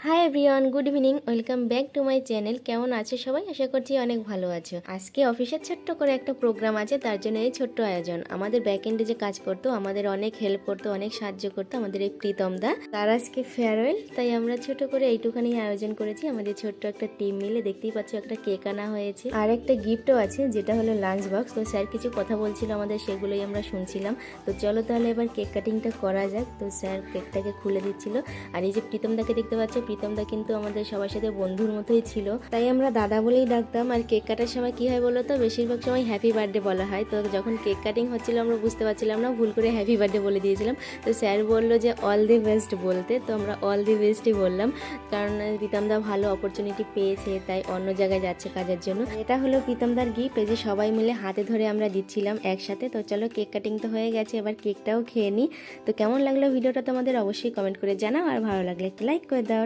Hi everyone, good evening. Welcome back to my channel. কেমন আছো সবাই? আশা করছি অনেক ভালো আছো। আজকে অফিসের ছোট্ট করে একটা প্রোগ্রাম আছে, তার জন্য এই ছোট্ট আয়োজন। আমাদের ব্যাক এন্ডে যে কাজ করতো, আমাদের অনেক হেল্প করতো, অনেক সাহায্য করতো আমাদের এই প্রীতম দা। তার আজকে ফেয়ারওয়েল, তাই আমরা ছোট করে এইটুখানি আয়োজন করেছি। আমাদের ছোট্ট একটা টিম মিলে, দেখতেই পাচ্ছ একটা কেক আনা হয়েছে আর একটা গিফটও আছে, যেটা হলো লাঞ্চ বক্স। তো স্যার কিছু কথা বলছিল আমাদের, সেগুলোই আমরা শুনছিলাম। তো চলো তাহলে এবার কেক কাটিংটা করা যাক। তো স্যার কেকটাকে খুলে দিচ্ছিল। আর এই যে প্রীতম দাকে দেখতে পাচ্ছ, প্রীতম দা কিন্তু আমাদের সবার সাথে বন্ধুর মতোই ছিল, তাই আমরা দাদা বলেই ডাকতাম। আর কেক কাটার সময় কি হয় বলো তো, বেশিরভাগ সময় হ্যাপি বার্থডে বলা হয়। তো যখন কেক কাটিং হচ্ছিল আমরা বুঝতে পারছিলাম না, ভুল করে হ্যাপি বার্থডে বলে দিয়েছিলাম। তো স্যার বললো যে অল দি বেস্ট বলতে, তো আমরা অল দি বেস্টই বললাম, কারণ প্রীতম দা ভালো অপরচুনিটি পেয়েছে, তাই অন্য জায়গায় যাচ্ছে কাজের জন্য। এটা হলো প্রীতম দার গিফট, এই যে সবাই মিলে হাতে ধরে আমরা দিচ্ছিলাম একসাথে। তো চলো, কেক কাটিং তো হয়ে গেছে, এবার কেকটাও খেয়ে নিই। তো কেমন লাগলো ভিডিওটা তোমাদের অবশ্যই কমেন্ট করে জানাও, আর ভালো লাগলে একটা লাইক করে দাও।